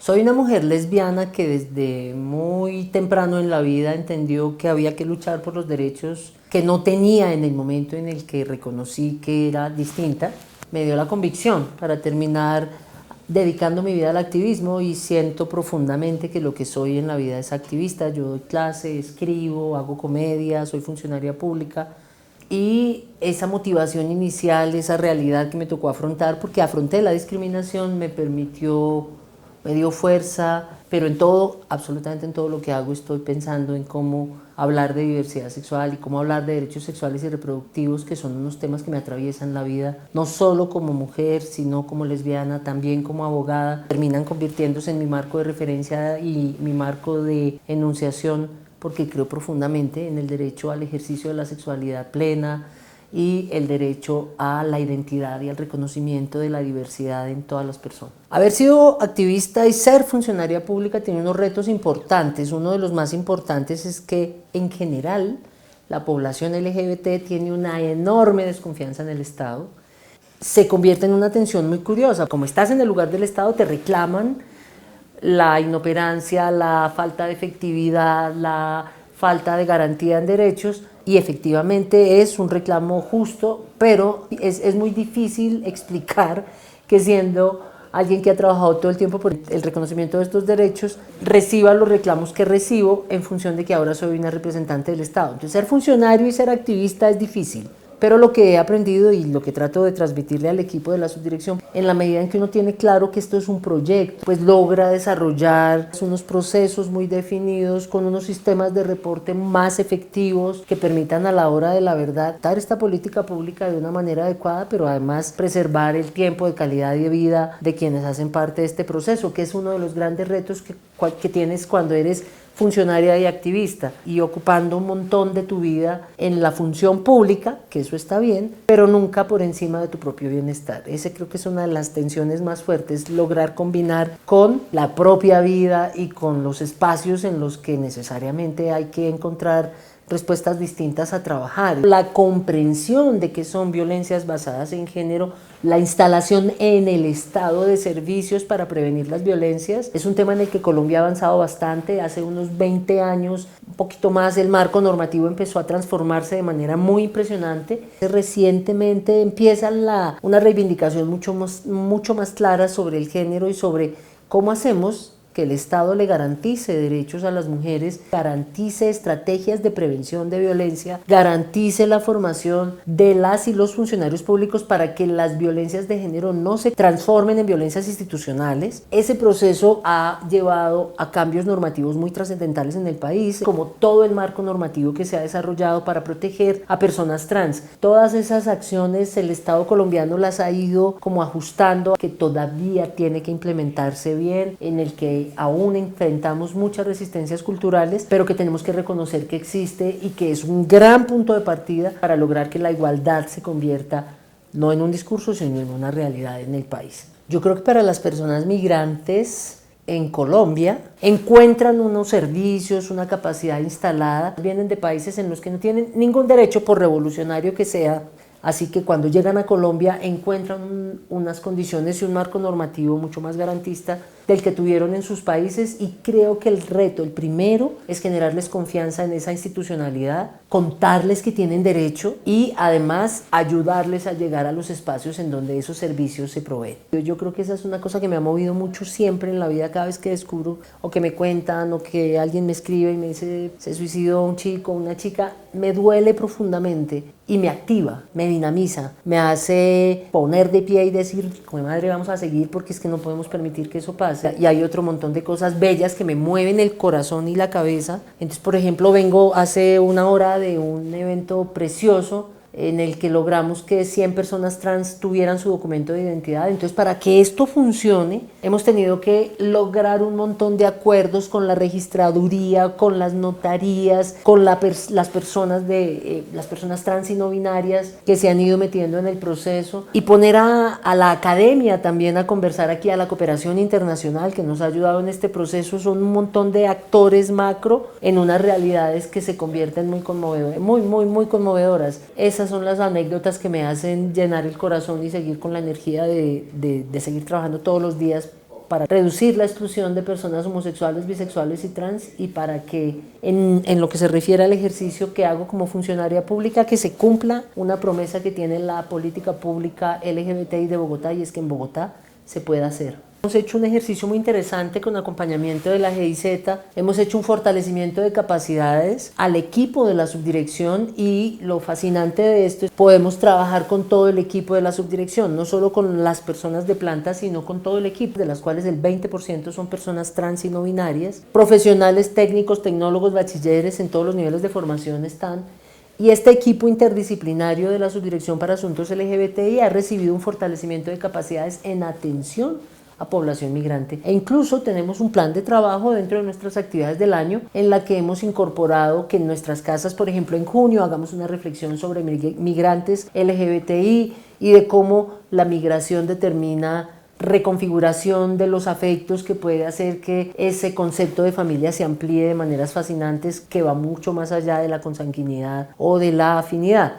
Soy una mujer lesbiana que desde muy temprano en la vida entendió que había que luchar por los derechos que no tenía en el momento en el que reconocí que era distinta. Me dio la convicción para terminar dedicando mi vida al activismo y siento profundamente que lo que soy en la vida es activista. Yo doy clase, escribo, hago comedia, soy funcionaria pública y esa motivación inicial, esa realidad que me tocó afrontar, porque afronté la discriminación, me dio fuerza, pero en todo, absolutamente en todo lo que hago estoy pensando en cómo hablar de diversidad sexual y cómo hablar de derechos sexuales y reproductivos, que son unos temas que me atraviesan la vida, no solo como mujer, sino como lesbiana, también como abogada, terminan convirtiéndose en mi marco de referencia y mi marco de enunciación, porque creo profundamente en el derecho al ejercicio de la sexualidad plena, y el derecho a la identidad y al reconocimiento de la diversidad en todas las personas. Haber sido activista y ser funcionaria pública tiene unos retos importantes. Uno de los más importantes es que, en general, la población LGBT tiene una enorme desconfianza en el Estado. Se convierte en una tensión muy curiosa. Como estás en el lugar del Estado, te reclaman la inoperancia, la falta de efectividad, la falta de garantía en derechos, y efectivamente es un reclamo justo, pero es muy difícil explicar que, siendo alguien que ha trabajado todo el tiempo por el reconocimiento de estos derechos, reciba los reclamos que recibo en función de que ahora soy una representante del Estado. Entonces, ser funcionario y ser activista es difícil. Pero lo que he aprendido y lo que trato de transmitirle al equipo de la subdirección, en la medida en que uno tiene claro que esto es un proyecto, pues logra desarrollar unos procesos muy definidos con unos sistemas de reporte más efectivos que permitan a la hora de la verdad dar esta política pública de una manera adecuada, pero además preservar el tiempo de calidad de vida de quienes hacen parte de este proceso, que es uno de los grandes retos que tienes cuando eres funcionaria y activista, y ocupando un montón de tu vida en la función pública, que eso está bien, pero nunca por encima de tu propio bienestar. Ese creo que es una de las tensiones más fuertes, lograr combinar con la propia vida y con los espacios en los que necesariamente hay que encontrar respuestas distintas a trabajar. La comprensión de que son violencias basadas en género, la instalación en el Estado de servicios para prevenir las violencias, es un tema en el que Colombia ha avanzado bastante. Hace unos 20 años, un poquito más, el marco normativo empezó a transformarse de manera muy impresionante. Recientemente empieza una reivindicación mucho más clara sobre el género y sobre cómo hacemos que el Estado le garantice derechos a las mujeres, garantice estrategias de prevención de violencia, garantice la formación de las y los funcionarios públicos para que las violencias de género no se transformen en violencias institucionales. Ese proceso ha llevado a cambios normativos muy trascendentales en el país, como todo el marco normativo que se ha desarrollado para proteger a personas trans. Todas esas acciones el Estado colombiano las ha ido como ajustando, que todavía tiene que implementarse bien, en el que aún enfrentamos muchas resistencias culturales, pero que tenemos que reconocer que existe y que es un gran punto de partida para lograr que la igualdad se convierta no en un discurso, sino en una realidad en el país. Yo creo que para las personas migrantes en Colombia encuentran unos servicios, una capacidad instalada, vienen de países en los que no tienen ningún derecho, por revolucionario que sea. Así que cuando llegan a Colombia encuentran unas condiciones y un marco normativo mucho más garantista del que tuvieron en sus países, y creo que el reto, el primero, es generarles confianza en esa institucionalidad, contarles que tienen derecho y además ayudarles a llegar a los espacios en donde esos servicios se proveen. Yo creo que esa es una cosa que me ha movido mucho siempre en la vida. Cada vez que descubro o que me cuentan o que alguien me escribe y me dice se suicidó un chico o una chica, me duele profundamente y me activa, me dinamiza, me hace poner de pie y decir, como madre, vamos a seguir porque es que no podemos permitir que eso pase. Y hay otro montón de cosas bellas que me mueven el corazón y la cabeza. Entonces, por ejemplo, vengo hace una hora de un evento precioso en el que logramos que 100 personas trans tuvieran su documento de identidad. Entonces, para que esto funcione, hemos tenido que lograr un montón de acuerdos con la registraduría, con las notarías, con las personas trans y no binarias que se han ido metiendo en el proceso, y poner a la academia también a conversar aquí, a la cooperación internacional que nos ha ayudado en este proceso. Son un montón de actores macro en unas realidades que se convierten muy conmovedoras. Esas son las anécdotas que me hacen llenar el corazón y seguir con la energía de seguir trabajando todos los días para reducir la exclusión de personas homosexuales, bisexuales y trans, y para que en lo que se refiere al ejercicio que hago como funcionaria pública, que se cumpla una promesa que tiene la política pública LGBTI de Bogotá, y es que en Bogotá se pueda hacer. Hemos hecho un ejercicio muy interesante con acompañamiento de la GIZ, hemos hecho un fortalecimiento de capacidades al equipo de la subdirección, y lo fascinante de esto es que podemos trabajar con todo el equipo de la subdirección, no solo con las personas de planta, sino con todo el equipo, de las cuales el 20% son personas trans y no binarias, profesionales técnicos, tecnólogos, bachilleres, en todos los niveles de formación están. Y este equipo interdisciplinario de la Subdirección para Asuntos LGBTI ha recibido un fortalecimiento de capacidades en atención a población migrante, e incluso tenemos un plan de trabajo dentro de nuestras actividades del año en la que hemos incorporado que en nuestras casas, por ejemplo en junio, hagamos una reflexión sobre migrantes LGBTI y de cómo la migración determina reconfiguración de los afectos, que puede hacer que ese concepto de familia se amplíe de maneras fascinantes, que va mucho más allá de la consanguinidad o de la afinidad,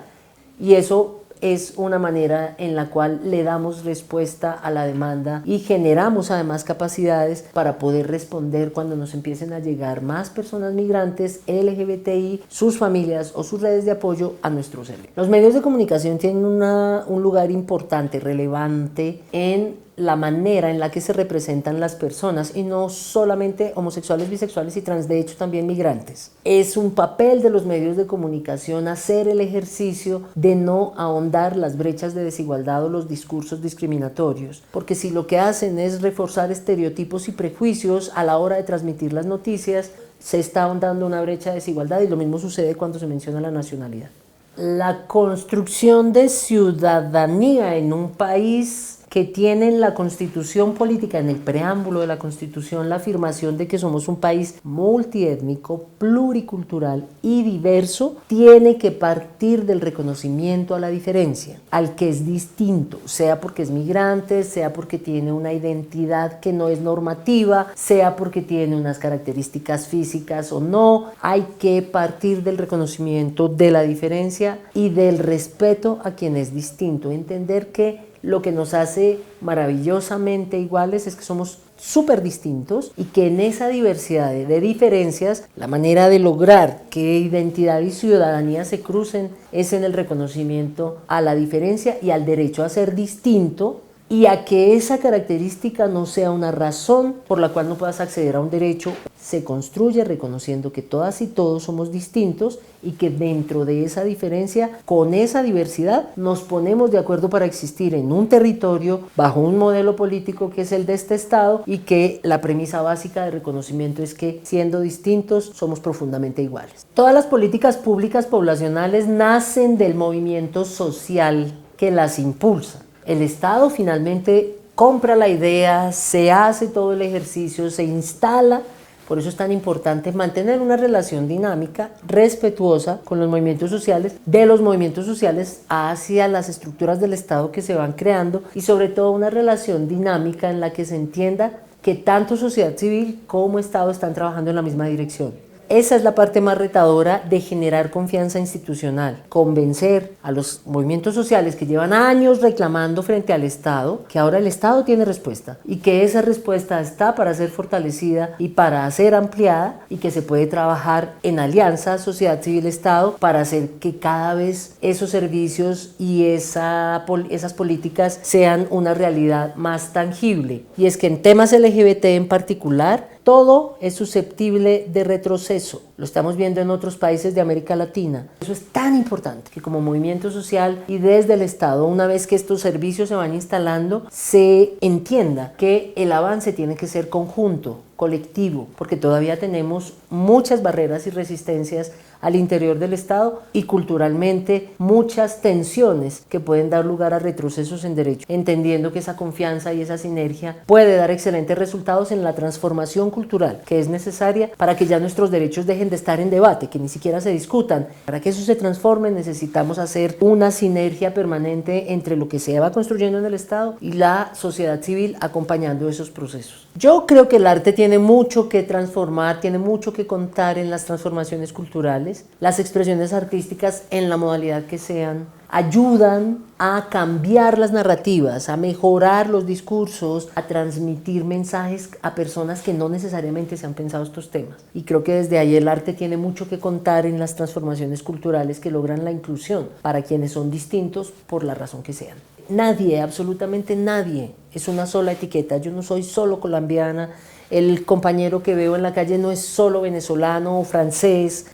y eso es una manera en la cual le damos respuesta a la demanda y generamos además capacidades para poder responder cuando nos empiecen a llegar más personas migrantes, LGBTI, sus familias o sus redes de apoyo a nuestro servicio. Los medios de comunicación tienen un lugar importante, relevante en la manera en la que se representan las personas, y no solamente homosexuales, bisexuales y trans, de hecho también migrantes. Es un papel de los medios de comunicación hacer el ejercicio de no ahondar las brechas de desigualdad o los discursos discriminatorios, porque si lo que hacen es reforzar estereotipos y prejuicios a la hora de transmitir las noticias, se está ahondando una brecha de desigualdad, y lo mismo sucede cuando se menciona la nacionalidad. La construcción de ciudadanía en un país que tiene en la Constitución política, en el preámbulo de la Constitución, la afirmación de que somos un país multiétnico, pluricultural y diverso, tiene que partir del reconocimiento a la diferencia, al que es distinto, sea porque es migrante, sea porque tiene una identidad que no es normativa, sea porque tiene unas características físicas o no. Hay que partir del reconocimiento de la diferencia y del respeto a quien es distinto, entender que lo que nos hace maravillosamente iguales es que somos súper distintos, y que en esa diversidad de diferencias la manera de lograr que identidad y ciudadanía se crucen es en el reconocimiento a la diferencia y al derecho a ser distinto, y a que esa característica no sea una razón por la cual no puedas acceder a un derecho. Se construye reconociendo que todas y todos somos distintos, y que dentro de esa diferencia, con esa diversidad, nos ponemos de acuerdo para existir en un territorio bajo un modelo político que es el de este Estado, y que la premisa básica de reconocimiento es que siendo distintos somos profundamente iguales. Todas las políticas públicas poblacionales nacen del movimiento social que las impulsa. El Estado finalmente compra la idea, se hace todo el ejercicio, se instala. Por eso es tan importante mantener una relación dinámica, respetuosa con los movimientos sociales, de los movimientos sociales hacia las estructuras del Estado que se van creando, y sobre todo una relación dinámica en la que se entienda que tanto sociedad civil como Estado están trabajando en la misma dirección. Esa es la parte más retadora de generar confianza institucional, convencer a los movimientos sociales que llevan años reclamando frente al Estado, que ahora el Estado tiene respuesta, y que esa respuesta está para ser fortalecida y para ser ampliada, y que se puede trabajar en alianza sociedad civil-Estado para hacer que cada vez esos servicios y esas políticas sean una realidad más tangible. Y es que en temas LGBT en particular, todo es susceptible de retroceso. Lo estamos viendo en otros países de América Latina. Eso es tan importante que como movimiento social y desde el Estado, una vez que estos servicios se van instalando, se entienda que el avance tiene que ser conjunto, colectivo, porque todavía tenemos muchas barreras y resistencias al interior del Estado, y culturalmente muchas tensiones que pueden dar lugar a retrocesos en derecho, entendiendo que esa confianza y esa sinergia puede dar excelentes resultados en la transformación cultural que es necesaria para que ya nuestros derechos dejen de estar en debate, que ni siquiera se discutan. Para que eso se transforme necesitamos hacer una sinergia permanente entre lo que se va construyendo en el Estado y la sociedad civil acompañando esos procesos. Yo creo que el arte tiene mucho que transformar, tiene mucho que contar en las transformaciones culturales. Las expresiones artísticas, en la modalidad que sean, ayudan a cambiar las narrativas, a mejorar los discursos, a transmitir mensajes a personas que no necesariamente se han pensado estos temas. Y creo que desde ahí el arte tiene mucho que contar en las transformaciones culturales que logran la inclusión para quienes son distintos por la razón que sean. Nadie, absolutamente nadie, es una sola etiqueta. Yo no soy solo colombiana. El compañero que veo en la calle no es solo venezolano o francés,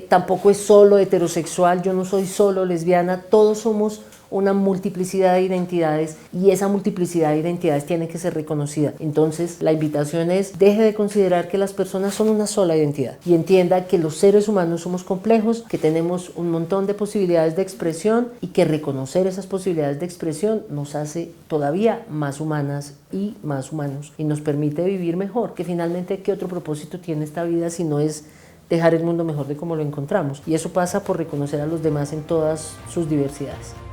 tampoco es solo heterosexual, yo no soy solo lesbiana, todos somos una multiplicidad de identidades y esa multiplicidad de identidades tiene que ser reconocida. Entonces la invitación es: deje de considerar que las personas son una sola identidad y entienda que los seres humanos somos complejos, que tenemos un montón de posibilidades de expresión y que reconocer esas posibilidades de expresión nos hace todavía más humanas y más humanos y nos permite vivir mejor, que finalmente ¿qué otro propósito tiene esta vida si no es dejar el mundo mejor de como lo encontramos? Y eso pasa por reconocer a los demás en todas sus diversidades.